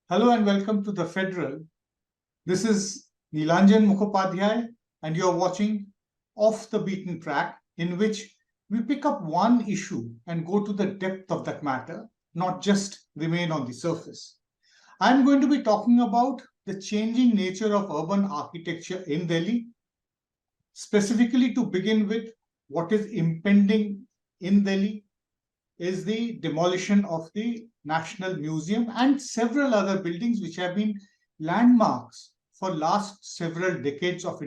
Hello and welcome to the Federal. This is Nilanjan Mukhopadhyay, and you're watching Off the Beaten Track, in which we pick up one issue and go to the depth of that matter, not just remain on the surface. I'm going to be talking about the changing nature of urban architecture in Delhi, specifically to begin with, what is impending in Delhi is the demolition of the National Museum and several other buildings which have been landmarks for last several decades of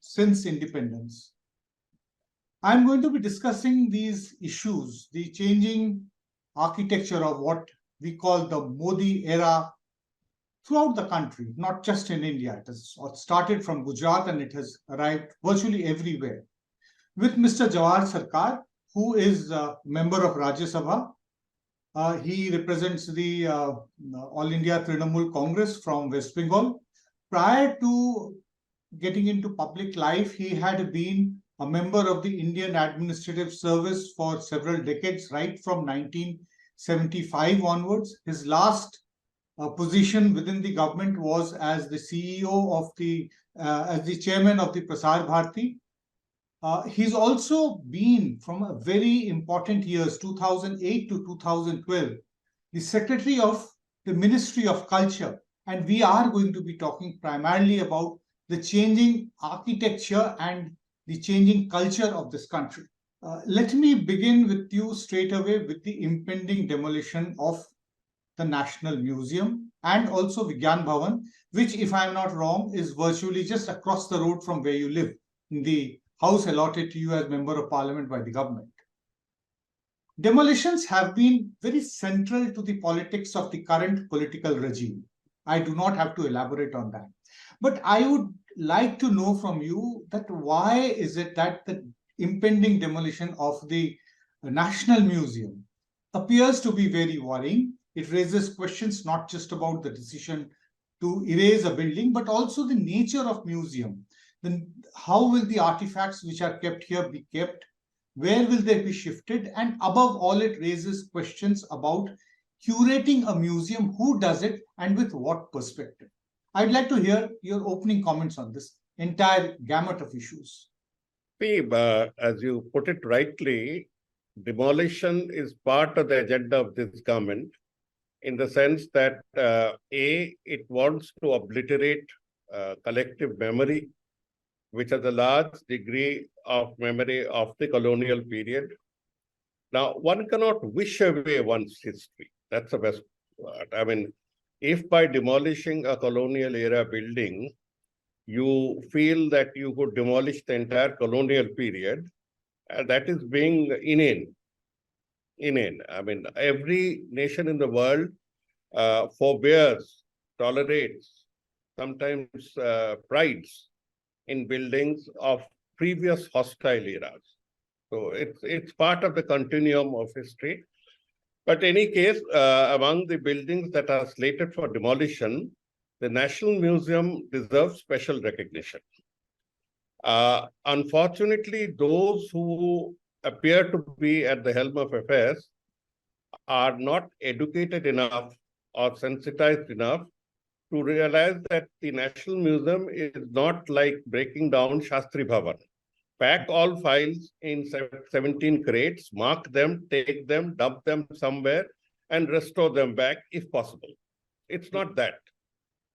since independence. I'm going to be discussing these issues, the changing architecture of what we call the Modi era throughout the country, not just in India. It has started from Gujarat and it has arrived virtually everywhere. With Mr. Jawhar Sircar, who is a member of Rajya Sabha. He represents the All India Trinamool Congress from West Bengal. Prior to getting into public life, he had been a member of the Indian Administrative Service for several decades, right from 1975 onwards. His last position within the government was as the CEO of as the chairman of the Prasar Bharati. He's also been from a very important years, 2008 to 2012, the Secretary of the Ministry of Culture. And we are going to be talking primarily about the changing architecture and the changing culture of this country. Let me begin with you straight away with the impending demolition of the National Museum and also Vigyan Bhavan, which, if I'm not wrong, is virtually just across the road from where you live, in the house allotted to you as Member of Parliament by the government. Demolitions have been very central to the politics of the current political regime. I do not have to elaborate on that. But I would like to know from you that why is it that the impending demolition of the National Museum appears to be very worrying. It raises questions not just about the decision to erase a building, but also the nature of museum. Then how will the artifacts which are kept here be kept? Where will they be shifted? And above all, it raises questions about curating a museum, who does it, and with what perspective. I'd like to hear your opening comments on this entire gamut of issues. See, as you put it rightly, demolition is part of the agenda of this government in the sense that, it wants to obliterate collective memory, which has a large degree of memory of the colonial period. Now, one cannot wish away one's history. That's the best part. I mean, if by demolishing a colonial era building, you feel that you could demolish the entire colonial period, that is being inane. I mean, every nation in the world forbears, tolerates, sometimes prides in buildings of previous hostile eras. So it's part of the continuum of history. But in any case, among the buildings that are slated for demolition, the National Museum deserves special recognition. Unfortunately, those who appear to be at the helm of affairs are not educated enough or sensitized enough to realize that the National Museum is not like breaking down Shastri Bhavan. Pack all files in 17 crates, mark them, take them, dump them somewhere, and restore them back if possible. It's not that.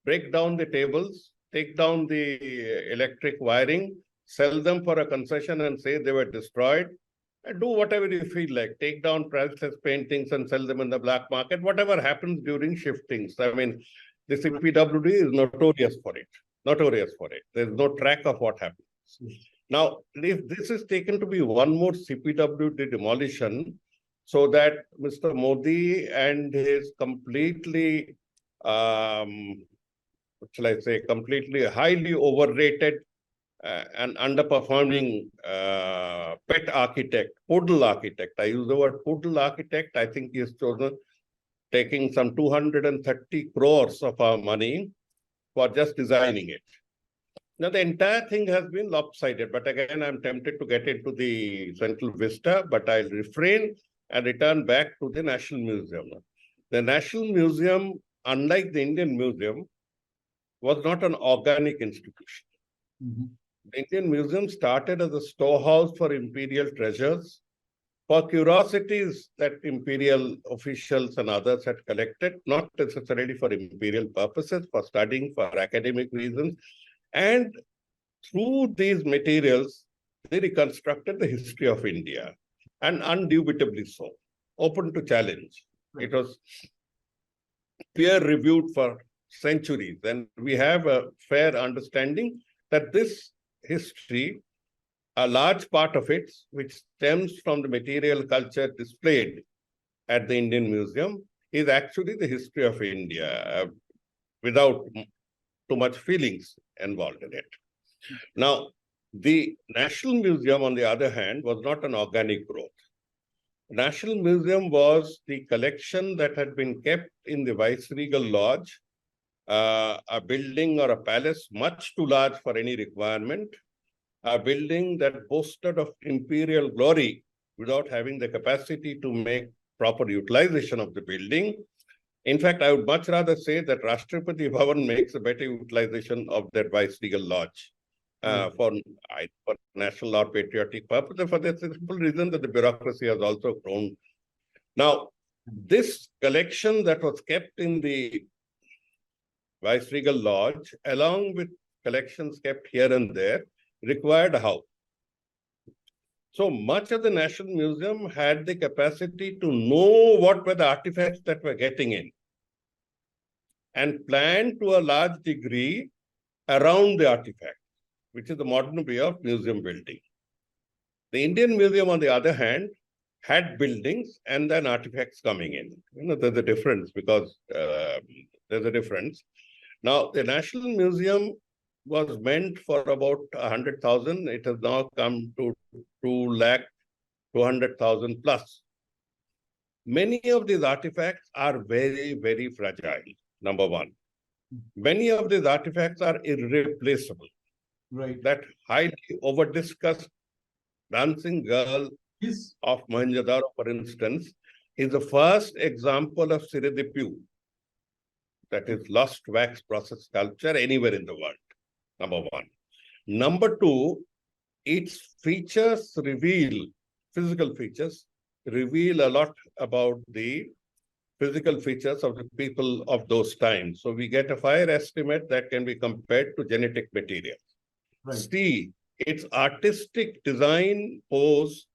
Break down the tables, take down the electric wiring, sell them for a concession and say they were destroyed, and do whatever you feel like. Take down priceless paintings and sell them in the black market, whatever happens during shiftings. I mean, the CPWD is notorious for it. There's no track of what happens. Now, if this is taken to be one more CPWD demolition, so that Mr. Modi and his completely, completely highly overrated and underperforming pet architect, poodle architect. I use the word poodle architect. I think he has chosen taking some 230 crores of our money for just designing it. Now, the entire thing has been lopsided, but again, I'm tempted to get into the Central Vista, but I'll refrain and return back to the National Museum. The National Museum unlike the Indian Museum, was not an organic institution. The Indian Museum started as a storehouse for imperial treasures, for curiosities that imperial officials and others had collected, not necessarily for imperial purposes, for studying, for academic reasons. And through these materials, they reconstructed the history of India, and undoubtedly so, open to challenge. Right. It was peer-reviewed for centuries, and we have a fair understanding that this history, a large part of it, which stems from the material culture displayed at the Indian Museum, is actually the history of India, without too much feelings involved in it. Now, the National Museum, on the other hand, was not an organic growth. National Museum was the collection that had been kept in the Viceregal Lodge, a building or a palace much too large for any requirement, a building that boasted of imperial glory without having the capacity to make proper utilization of the building. In fact, I would much rather say that Rashtrapati Bhavan makes a better utilization of that Viceregal Lodge for national or patriotic purposes, for the simple reason that the bureaucracy has also grown. Now, this collection that was kept in the Viceregal Lodge, along with collections kept here and there, required a house. So much of the National Museum had the capacity to know what were the artifacts that were getting in and plan to a large degree around the artifact, which is the modern way of museum building. The Indian Museum, on the other hand, had buildings and then artifacts coming in. You know, there's a difference because there's a difference. Now, the National Museum was meant for about 100,000. It has now come to 200,000 plus. Many of these artifacts are very, very fragile, number one. Many of these artifacts are irreplaceable. Right. That highly over-discussed dancing girl of Mohenjo-daro, for instance, is the first example of Siredipu, that is lost wax process sculpture anywhere in the world, number one. Number two, its features reveal, physical features, reveal a lot about the physical features of the people of those times. So we get a fair estimate that can be compared to genetic material. Right. C, its artistic design, pose.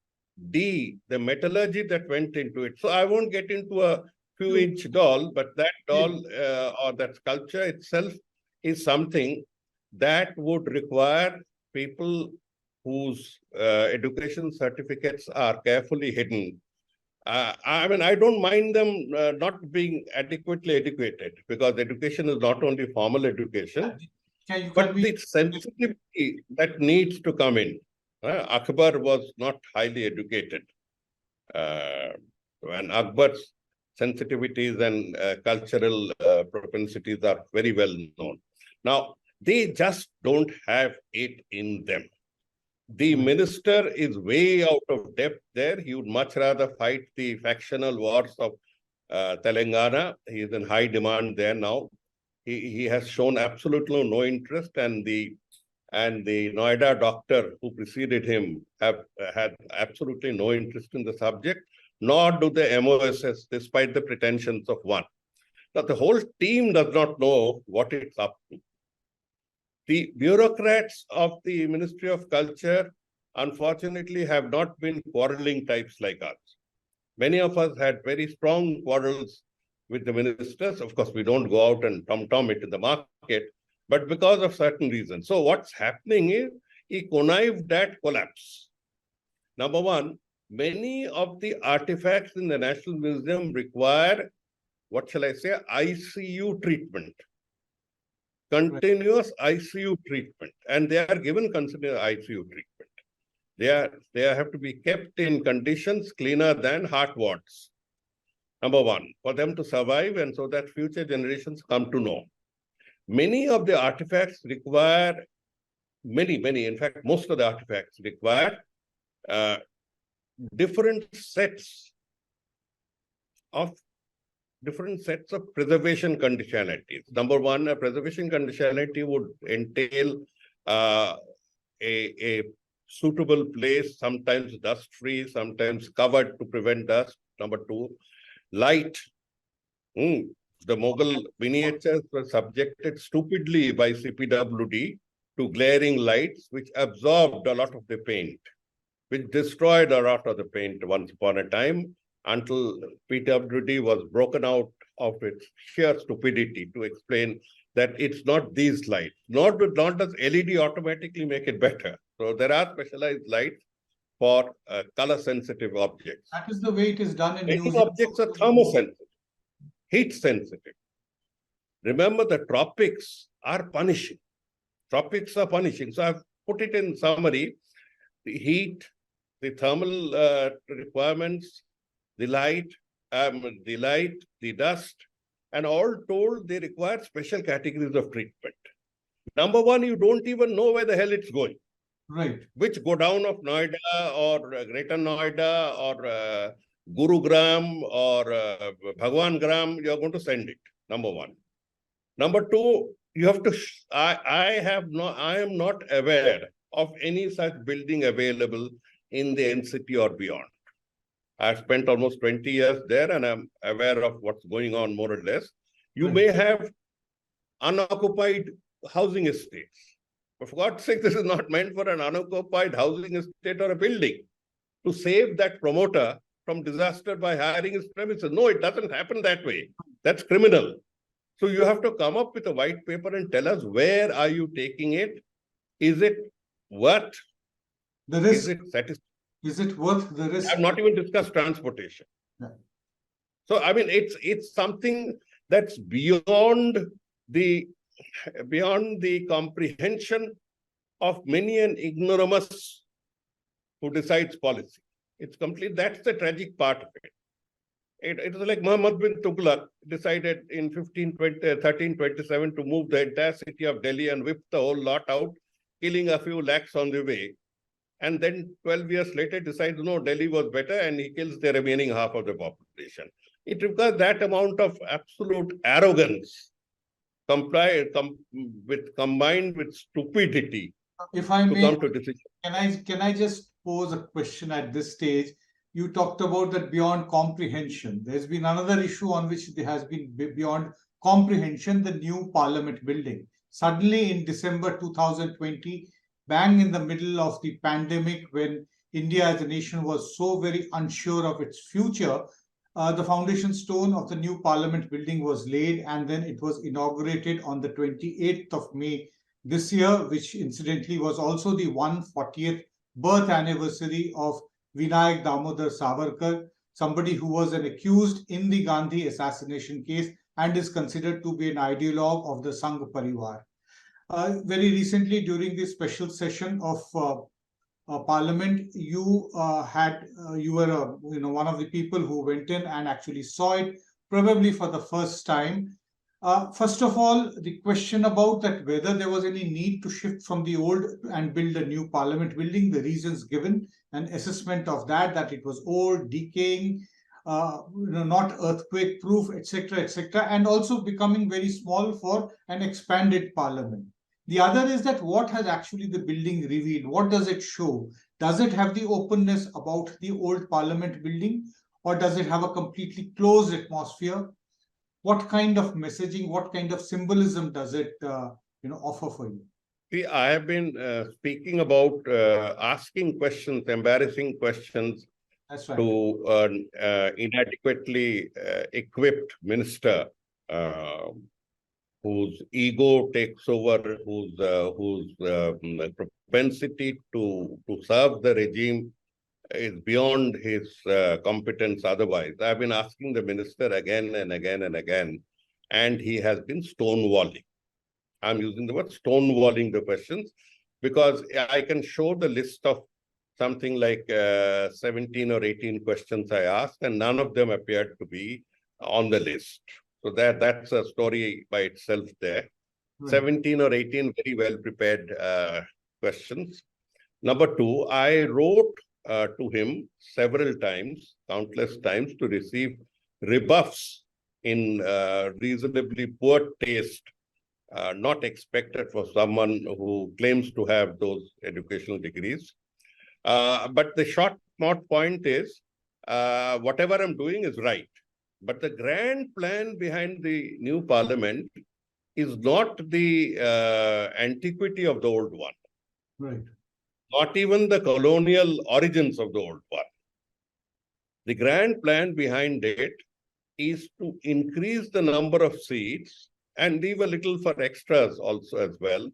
D, the metallurgy that went into it. So I won't get into a few-inch doll, but that doll or that sculpture itself is something that would require people whose education certificates are carefully hidden. I mean, I don't mind them not being adequately educated, because education is not only formal education, but the sensitivity that needs to come in. Akbar was not highly educated. And Akbar's sensitivities and cultural propensities are very well known. Now, they just don't have it in them. The minister is way out of depth there. He would much rather fight the factional wars of Telangana. He is in high demand there now. He has shown absolutely no interest, and the Noida doctor who preceded him have had absolutely no interest in the subject, nor do the MOSS, despite the pretensions of one. Now, the whole team does not know what it's up to. The bureaucrats of the Ministry of Culture, unfortunately, have not been quarreling types like us. Many of us had very strong quarrels with the ministers. Of course, we don't go out and tom-tom it in the market, but because of certain reasons. So what's happening is he connived at collapse. Number one, many of the artifacts in the National Museum require, what shall I say, ICU treatment. Continuous ICU treatment, and they are given continuous ICU treatment. They have to be kept in conditions cleaner than heart wards. Number one, for them to survive and so that future generations come to know. Many of the artifacts require, in fact, most of the artifacts require different sets of different sets of preservation conditionalities. Number one, a preservation conditionality would entail a suitable place, sometimes dust-free, sometimes covered to prevent dust. Number two, light. The Mughal miniatures were subjected stupidly by CPWD to glaring lights, which absorbed a lot of the paint, which destroyed a lot of the paint once upon a time, until PWD was broken out of its sheer stupidity to explain that it's not these lights. Not does LED automatically make it better. So there are specialized lights for color-sensitive objects. That is the way it is done in Many museums. objects are thermosensitive, heat-sensitive. Remember, the tropics are punishing. Tropics are punishing. So I've put it in summary: the heat, the thermal requirements, the light, the dust, and all told, they require special categories of treatment. Number one, you don't even know where the hell it's going. Right. Which godown of Noida or Greater Noida or Gurugram or Bhagwan Gram, you're going to send it. Number one. Number two, you have to, I am not aware of any such building available in the NCT or beyond. I've spent almost 20 years there and I'm aware of what's going on more or less. You may have unoccupied housing estates. For God's sake, this is not meant for an unoccupied housing estate or a building to save that promoter from disaster by hiring his premises. No, it doesn't happen that way. That's criminal. So you have to come up with a white paper and tell us, where are you taking it? Is it worth the risk? Is it satisfactory? Is it worth the risk? I've not even discussed transportation. Yeah. So, I mean, it's something that's beyond the comprehension of many an ignoramus who decides policy. It's complete. That's the tragic part of it. It was like Muhammad bin Tughlaq decided in 1327 to move the entire city of Delhi and whip the whole lot out, killing a few lakhs on the way. And then 12 years later decides, no, Delhi was better, and he kills the remaining half of the population. It requires that amount of absolute arrogance combined with stupidity if I may, to come to decision. Can I just pose a question at this stage? You talked about that beyond comprehension. There's been another issue on which there has been beyond comprehension, the new parliament building. Suddenly in December 2020, bang in the middle of the pandemic, when India as a nation was so very unsure of its future, the foundation stone of the new parliament building was laid, and then it was inaugurated on the 28th of May this year, which incidentally was also the 140th birth anniversary of Vinayak Damodar Savarkar, somebody who was an accused in the Gandhi assassination case and is considered to be an ideologue of the Sangh Parivar. Very recently, during the special session of Parliament, you were one of the people who went in and actually saw it, probably for the first time. First of all, the question about that whether there was any need to shift from the old and build a new Parliament building, the reasons given, an assessment of that it was old, decaying, not earthquake proof, etc., and also becoming very small for an expanded Parliament. The other is that what has actually the building revealed? What does it show? Does it have the openness about the old Parliament building, or does it have a completely closed atmosphere? What kind of messaging, what kind of symbolism does it offer for you? See, I have been speaking about asking questions, embarrassing questions. That's right. To inadequately equipped minister whose ego takes over, whose propensity to serve the regime is beyond his competence otherwise. I've been asking the minister again and again and again, and he has been stonewalling. I'm using the word stonewalling the questions because I can show the list of something like 17 or 18 questions I asked, and none of them appeared to be on the list. So that's a story by itself there. Right. 17 or 18 very well prepared questions. Number two, I wrote to him several times, countless times, to receive rebuffs in reasonably poor taste, not expected for someone who claims to have those educational degrees. But the short point is, whatever I'm doing is right. But the grand plan behind the new parliament is not the antiquity of the old one, Right. not even the colonial origins of the old one. The grand plan behind it is to increase the number of seats and leave a little for extras also as well.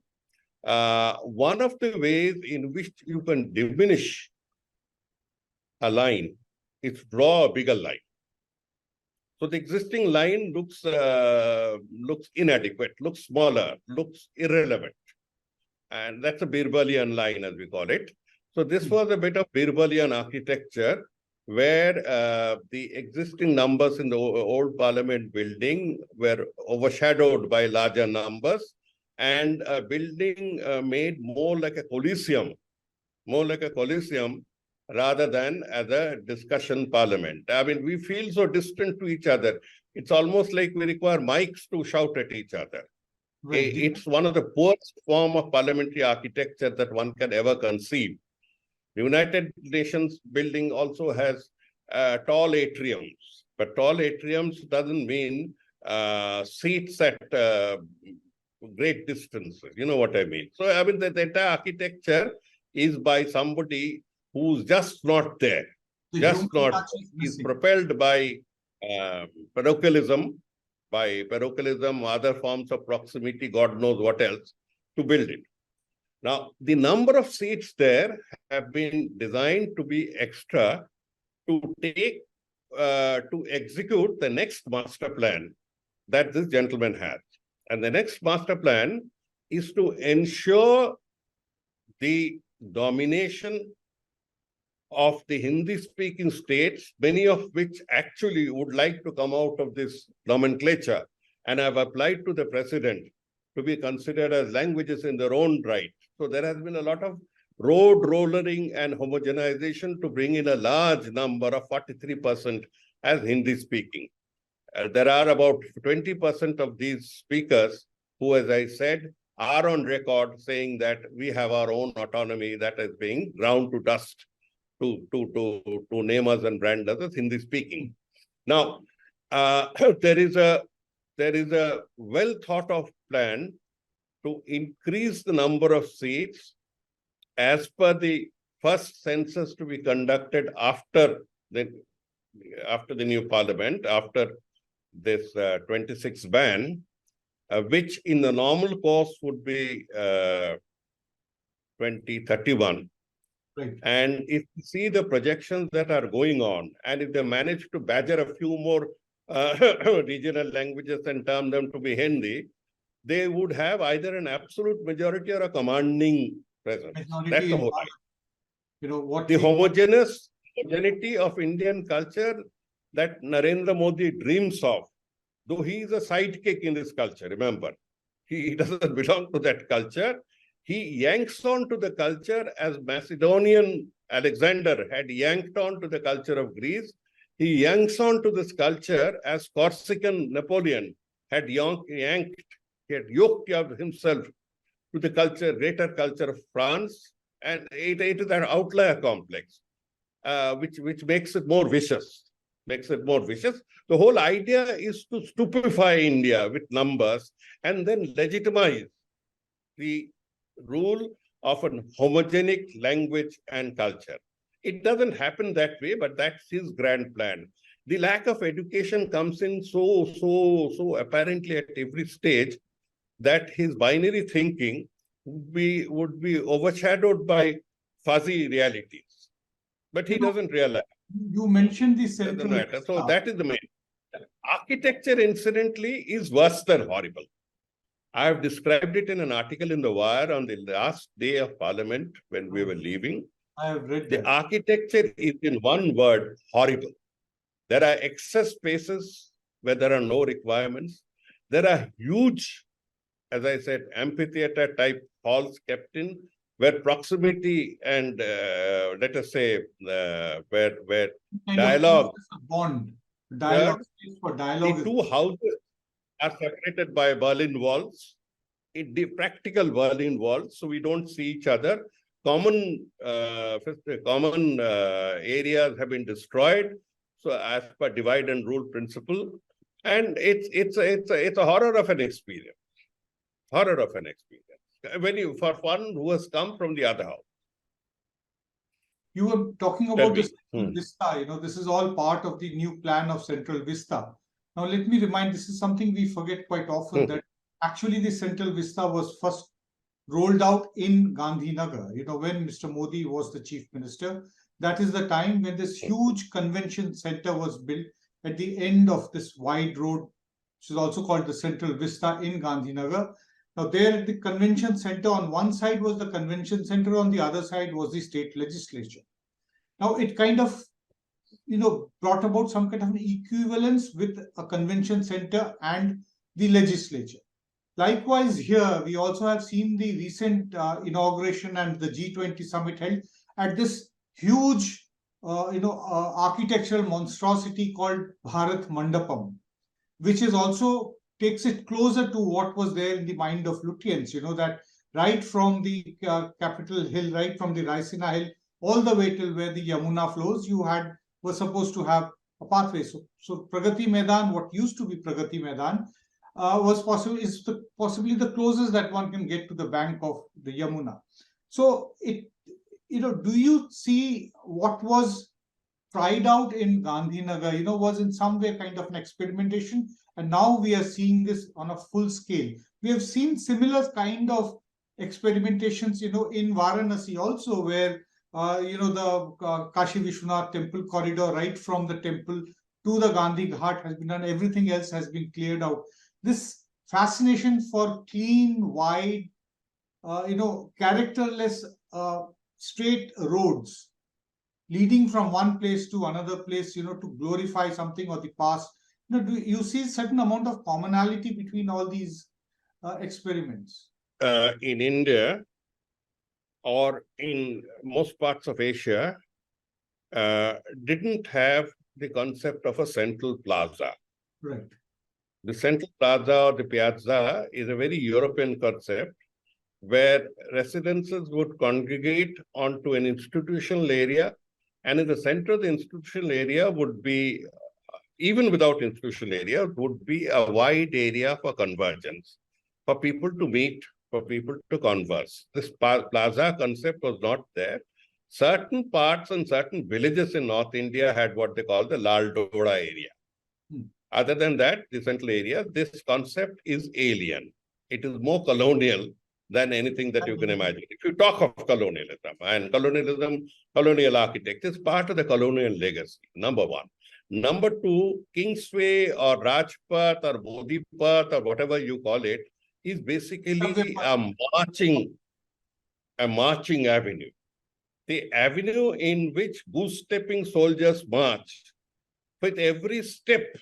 One of the ways in which you can diminish a line is to draw a bigger line. So the existing line looks inadequate, looks smaller, looks irrelevant. And that's a Birbalian line, as we call it. So this was a bit of Birbalian architecture, where the existing numbers in the old parliament building were overshadowed by larger numbers, and a building made more like a coliseum rather than as a discussion parliament. I mean, we feel so distant to each other. It's almost like we require mics to shout at each other. Right. It's one of the poorest form of parliamentary architecture that one can ever conceive. The United Nations building also has tall atriums, but tall atriums doesn't mean seats at great distances. You know what I mean? So, I mean, the entire architecture is by somebody who's just not there, just not, is propelled by parochialism, other forms of proximity, God knows what else, to build it. Now, the number of seats there have been designed to be extra to execute the next master plan that this gentleman has. And the next master plan is to ensure the domination of the Hindi-speaking states, many of which actually would like to come out of this nomenclature and have applied to the president to be considered as languages in their own right. So there has been a lot of road rollering and homogenization to bring in a large number of 43% as Hindi-speaking. There are about 20% of these speakers who, as I said, are on record saying that we have our own autonomy that is being ground to dust to name us and brand us as Hindi speaking. Now, there is a well thought of plan to increase the number of seats as per the first census to be conducted after the new parliament, after this 26 ban, which in the normal course would be 2031. Right. And if you see the projections that are going on, and if they manage to badger a few more regional languages and term them to be Hindi, they would have either an absolute majority or a commanding presence. That's the whole idea. You know, what the homogeneity of Indian culture that Narendra Modi dreams of, though he is a sidekick in this culture, remember, he doesn't belong to that culture. He yanks on to the culture as Macedonian Alexander had yanked on to the culture of Greece. He yanks on to this culture as Corsican Napoleon had yoked himself to the greater culture of France. And it is an outlier complex, which makes it more vicious. The whole idea is to stupefy India with numbers and then legitimize the rule of an homogenic language and culture. It doesn't happen that way, but that's his grand plan. The lack of education comes in so apparently at every stage that his binary thinking would be overshadowed by fuzzy realities. But he doesn't realize. You mentioned the central Vista. So that is the main. Architecture, incidentally, is worse than horrible. I have described it in an article in The Wire on the last day of Parliament when we were leaving. I have read that. The architecture is, in one word, horrible. There are excess spaces where there are no requirements. There are huge, as I said, amphitheater-type halls kept in, where proximity and, let us say, where dialogue... bond Dialogue, Third, space for the dialogue. two houses are separated by Berlin walls, the practical Berlin walls, so we don't see each other. Common areas have been destroyed, so as per divide and rule principle, and it's a horror of an experience. Horror of an experience. When you, for one who has come from the other house. You were talking Tell about me. this Vista, this is all part of the new plan of Central Vista. Now, let me remind, this is something we forget quite often, that actually the Central Vista was first rolled out in Gandhinagar, when Mr. Modi was the chief minister. That is the time when this huge convention center was built at the end of this wide road, which is also called the Central Vista in Gandhinagar. Now, there at the convention center, on one side was the convention center, on the other side was the state legislature. Now, it kind of, brought about some kind of an equivalence with a convention center and the legislature. Likewise, here we also have seen the recent inauguration and the G20 summit held at this huge, architectural monstrosity called Bharat Mandapam, which is also takes it closer to what was there in the mind of Lutyens, that right from the Capitol Hill, right from the Raisina Hill, all the way till where the Yamuna flows, were supposed to have a pathway. So Pragati Maidan, what used to be Pragati Maidan, possibly the closest that one can get to the bank of the Yamuna. So do you see what was tried out in Gandhinagar, was in some way kind of an experimentation, and now we are seeing this on a full scale. We have seen similar kind of experimentations, in Varanasi also, where the Kashi Vishwanath temple corridor, right from the temple to the Gandhi Ghat, has been done. Everything else has been cleared out. This fascination for clean, wide, characterless, straight roads leading from one place to another place, to glorify something of the past. Do you see certain amount of commonality between all these experiments? In India or in most parts of Asia, didn't have the concept of a central plaza. Right. The central plaza or the piazza is a very European concept where residences would congregate onto an institutional area, and in the center of the institutional area would be, even without institutional area, would be a wide area for convergence, for people to meet, for people to converse. This plaza concept was not there. Certain parts and certain villages in North India had what they call the Lal Doda area. Other than that, the central area, this concept is alien. It is more colonial than anything that you can imagine. If you talk of colonialism, and colonial architecture is part of the colonial legacy, number one. Number two, Kingsway or Rajpath or Bodhipath or whatever you call it, is basically a marching avenue. The avenue in which goose-stepping soldiers march. With every step,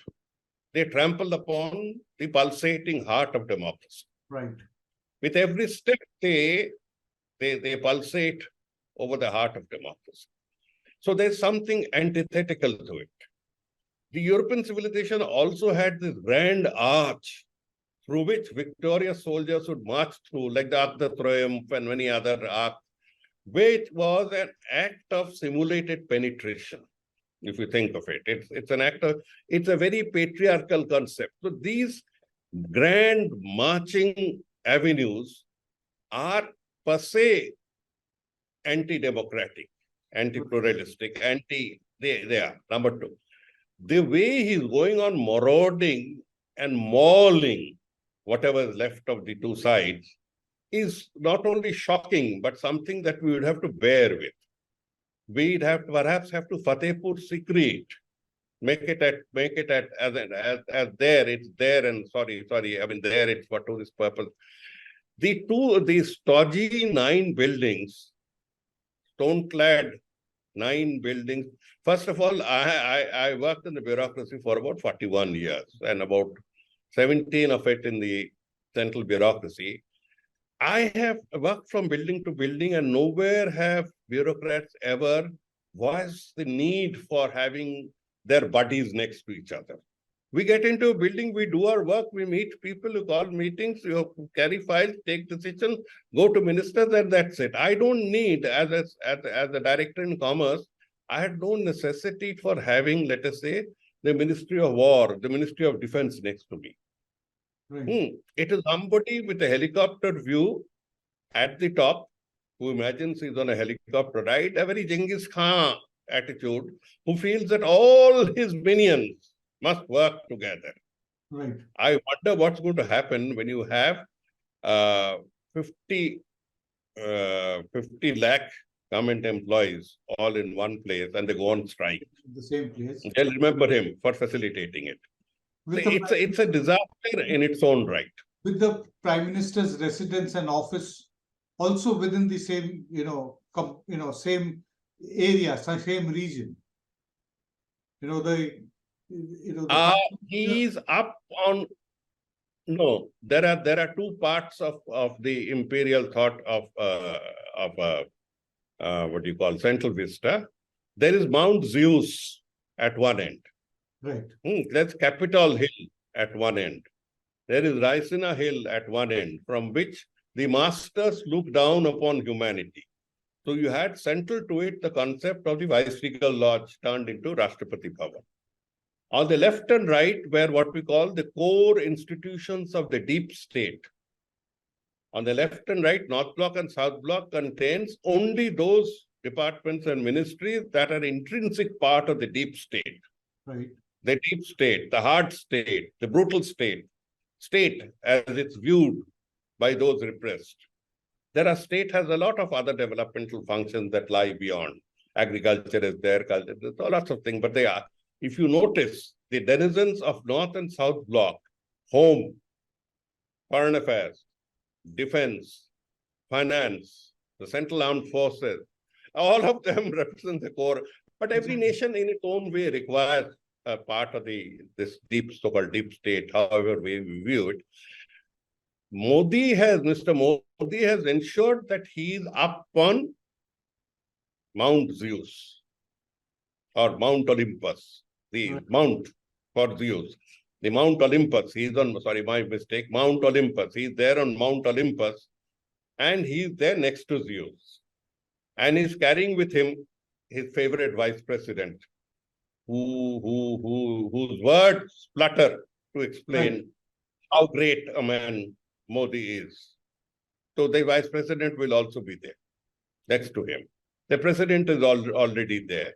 they trample upon the pulsating heart of democracy. Right. With every step, they pulsate over the heart of democracy. So there's something antithetical to it. The European civilization also had this grand arch through which victorious soldiers would march through, like the Arc de Triomphe and many other arcs, which was an act of simulated penetration. If you think of it, it's an act of, it's a very patriarchal concept. So these grand marching avenues are per se anti-democratic, anti-pluralistic, they are. Number two, the way he's going on marauding and mauling whatever is left of the two sides is not only shocking, but something that we would have to bear with. We'd have to perhaps have to Fatehpur Sikri, make it as there, it's there, and sorry, I mean there it's for tourist purpose. These stodgy 9 buildings, stone-clad 9 buildings. First of all, I worked in the bureaucracy for about 41 years, and about 17 of it in the central bureaucracy. I have worked from building to building, and nowhere have bureaucrats ever voiced the need for having their buddies next to each other. We get into a building, we do our work, we meet people, you call meetings, you carry files, take decisions, go to ministers, and that's it. I don't need, as a director in commerce, I had no necessity for having, let us say, the Ministry of War, the Ministry of Defense next to me. Right. It is somebody with a helicopter view at the top who imagines he's on a helicopter ride, a very Genghis Khan attitude, who feels that all his minions must work together. Right. I wonder what's going to happen when you have 50 lakh government employees all in one place and they go on strike. The same place. They'll remember him for facilitating it. With It's a disaster in its own right. With the Prime Minister's residence and office also within the same, same area, same region. He's up on. No, there are two parts of the imperial thought of what do you call Central Vista. There is Mount Zeus at one end. Right. That's Capitol Hill at one end. There is Raisina Hill at one end, from which the masters look down upon humanity. So you had central to it the concept of the Viceregal Lodge turned into Rashtrapati Bhavan. On the left and right were what we call the core institutions of the deep state. On the left and right, North Block and South Block contains only those departments and ministries that are intrinsic part of the deep state. Right. The deep state, the hard state, the brutal state as it's viewed by those repressed. State has a lot of other developmental functions that lie beyond. Agriculture is there, culture, there's lots of things, but they are. If you notice, the denizens of North and South Block, home, foreign affairs, defense, finance, the Central Armed Forces, all of them represent the core. But every nation in its own way requires a part of this so-called deep state, however we view it. Mr. Modi has ensured that he is up on Mount Zeus or Mount Olympus, the Mount for Zeus. The Mount Olympus, he's on, sorry, my mistake, Mount Olympus. He's there on Mount Olympus and he's there next to Zeus. And he's carrying with him his favorite vice president, whose words flutter to explain how great a man Modi is. So the vice president will also be there next to him. The president is already there.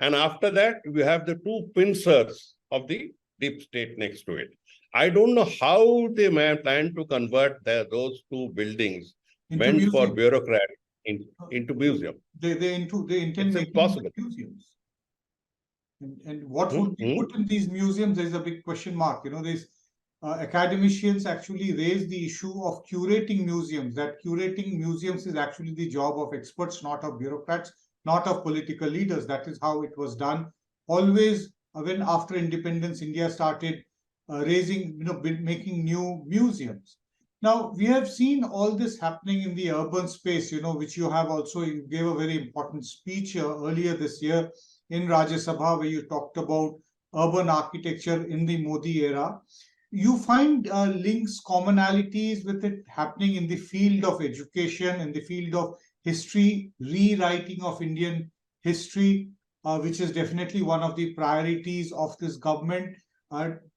And after that, we have the two pincers of the deep state next to it. I don't know how they plan to convert those two buildings meant for bureaucrats into museum. They intend it's impossible. Museums. And what would be put in these museums? There is a big question mark. These academicians actually raise the issue of curating museums. That curating museums is actually the job of experts, not of bureaucrats, not of political leaders. That is how it was done. Always, when after independence, India started making new museums. Now, we have seen all this happening in the urban space, which you have also, you gave a very important speech earlier this year in Rajya Sabha, where you talked about urban architecture in the Modi era. You find links, commonalities with it happening in the field of education, in the field of history, rewriting of Indian history, which is definitely one of the priorities of this government,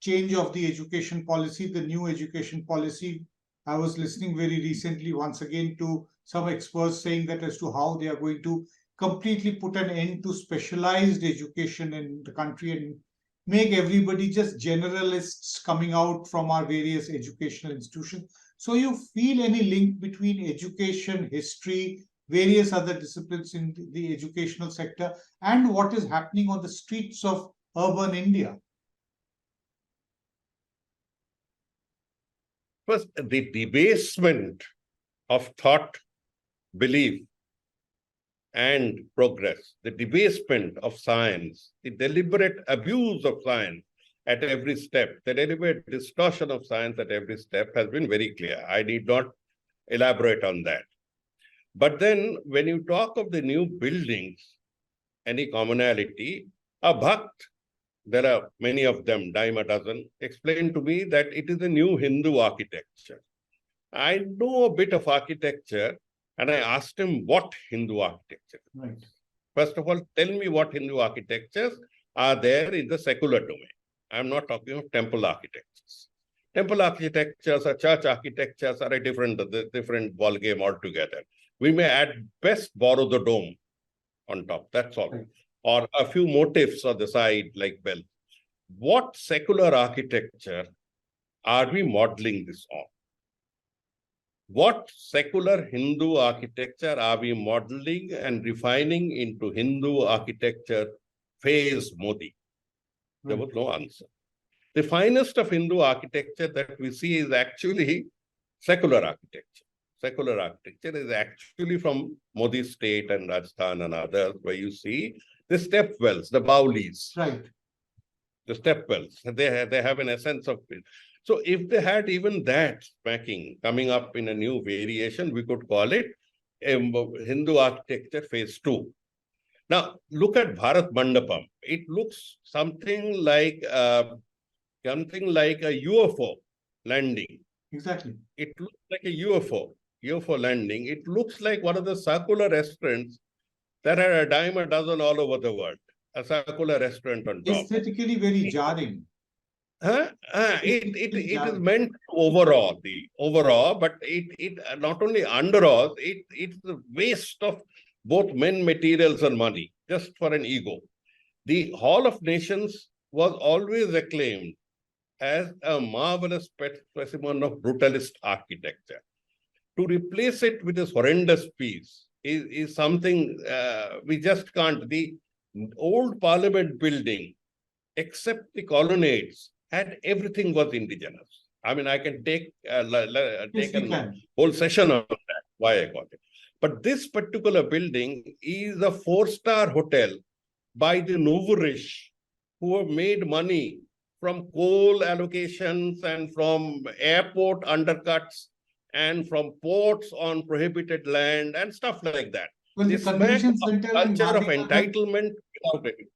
change of the education policy, the new education policy. I was listening very recently, once again, to some experts saying that as to how they are going to completely put an end to specialized education in the country and make everybody just generalists coming out from our various educational institutions. So you feel any link between education, history, various other disciplines in the educational sector and what is happening on the streets of urban India? First, the debasement of thought, belief, and progress, the debasement of science, the deliberate abuse of science at every step, the deliberate distortion of science at every step has been very clear. I need not elaborate on that. But then when you talk of the new buildings, any commonality, a Bhakt there are many of them, dime a dozen, explained to me that it is a new Hindu architecture. I know a bit of architecture, and I asked him what Hindu architecture is. Right. First of all, tell me what Hindu architectures are there in the secular domain. I'm not talking of temple architectures. Temple architectures or church architectures are a different ballgame altogether. We may at best borrow the dome on top, that's all. Right. Or a few motifs on the side like bells. What secular architecture are we modeling this on? What secular Hindu architecture are we modeling and refining into Hindu architecture phase Modi? There was no answer. The finest of Hindu architecture that we see is actually secular architecture. Secular architecture is actually from Modi state and Rajasthan and others, where you see the step wells, the baulis. Right. The step wells. They have an essence of it. So if they had even that smacking coming up in a new variation, we could call it Hindu architecture phase 2. Now, look at Bharat Mandapam. It looks something like a UFO landing. Exactly. It looks like a UFO landing. It looks like one of the circular restaurants that are a dime a dozen all over the world. A circular restaurant on top. Aesthetically very jarring. It is meant to overawe, but it not only underaws, it's the waste of both men, materials, and money, just for an ego. The Hall of Nations was always acclaimed as a marvelous specimen of brutalist architecture. To replace it with this horrendous piece is something we just can't. The old Parliament building, except the colonnades, had everything was indigenous. I mean, I can take a whole session on that, why I got it. But this particular building is a 4-star hotel by the Nouverish, who have made money from coal allocations and from airport undercuts and from ports on prohibited land and stuff like that. Well, the convention center in culture of Gandhinagar, entitlement without it.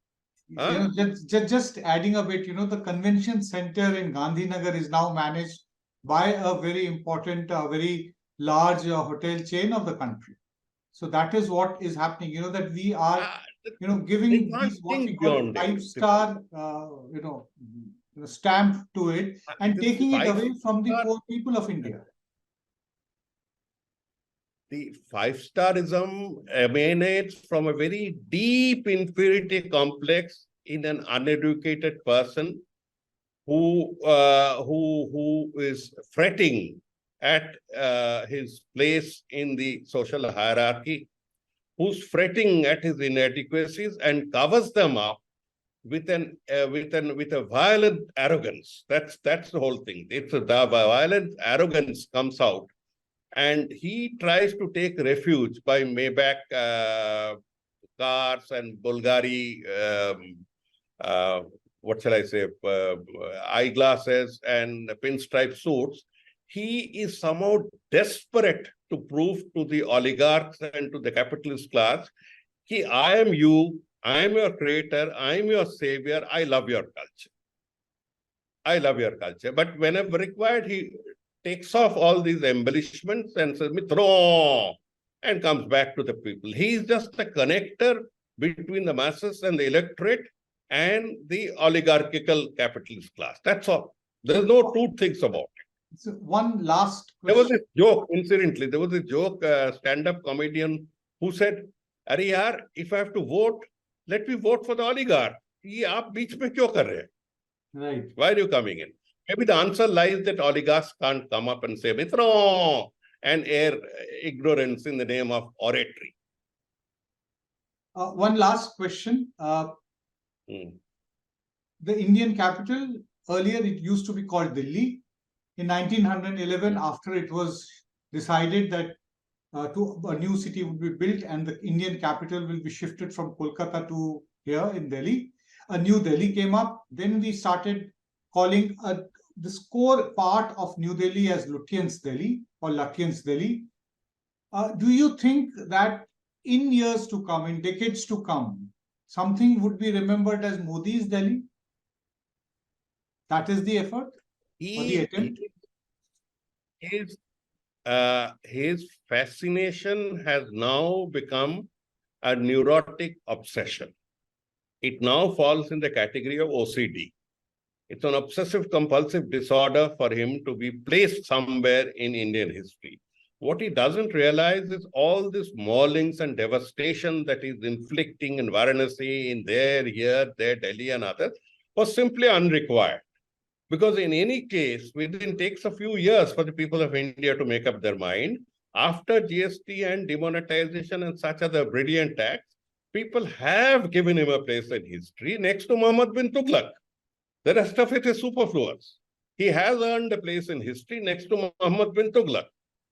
Just adding a bit, the convention center in Gandhinagar is now managed by a very important, very large hotel chain of the country. So that is what is happening. That we are, giving these what we call 5-star, stamp to it and taking it away from the poor people of India. The 5-starism emanates from a very deep inferiority complex in an uneducated person who is fretting at his place in the social hierarchy, who's fretting at his inadequacies and covers them up with a violent arrogance. That's the whole thing. The violent arrogance comes out. And he tries to take refuge by Maybach cars and Bulgari, eyeglasses and pinstripe suits. He is somehow desperate to prove to the oligarchs and to the capitalist class, I am you, I am your creator, I am your savior, I love your culture. I love your culture. But whenever required, he takes off all these embellishments and says, Mitro, and comes back to the people. He is just a connector between the masses and the electorate and the oligarchical capitalist class. That's all. There's no two things about it. So one last question. There was this joke, incidentally, stand-up comedian who said, Arey yaar, if I have to vote, let me vote for the oligarch. Aap beech mein kyo kar rahe hain? Right. Why are you coming in? Maybe the answer lies that oligarchs can't come up and say, Mitro, and air ignorance in the name of oratory. One last question. The Indian capital, earlier it used to be called Delhi. In 1911, after it was decided that a new city would be built and the Indian capital will be shifted from Kolkata to here in Delhi, a new Delhi came up. Then we started calling this core part of New Delhi as Lutyens Delhi or Lutyens Delhi. Do you think that in years to come, in decades to come, something would be remembered as Modi's Delhi? That is the effort or the attempt? His fascination has now become a neurotic obsession. It now falls in the category of OCD. It's an obsessive compulsive disorder for him to be placed somewhere in Indian history. What he doesn't realize is all this maulings and devastation that he's inflicting in Varanasi, in there, here, there, Delhi and others, was simply unrequired. Because in any case, it takes a few years for the people of India to make up their mind. After GST and demonetization and such other brilliant acts, people have given him a place in history next to Muhammad bin Tughlaq. The rest of it is superfluous. He has earned a place in history next to Muhammad bin Tughlaq.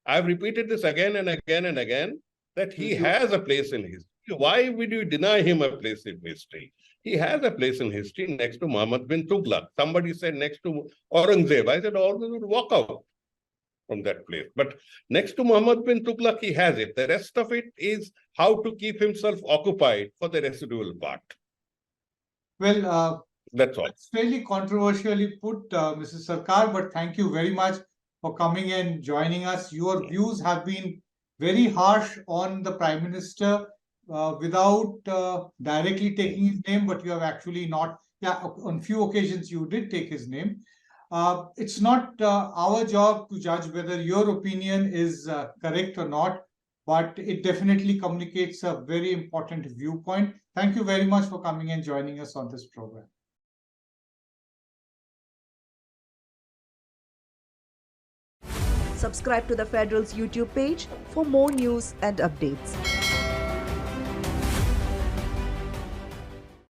I've repeated this again and again and again, that he has a place in history. Why would you deny him a place in history? He has a place in history next to Muhammad bin Tughlaq. Somebody said next to Aurangzeb. I said Aurangzeb would walk out from that place. But next to Muhammad bin Tughlaq, he has it. The rest of it is how to keep himself occupied for the residual part. Well, that's all. It's fairly controversially put, Mrs. Sircar, but thank you very much for coming and joining us. Your views have been very harsh on the Prime Minister without directly taking his name, but you have actually not. Yeah, on few occasions you did take his name. It's not our job to judge whether your opinion is correct or not, but it definitely communicates a very important viewpoint. Thank you very much for coming and joining us on this program. Subscribe to the Federal's YouTube page for more news and updates.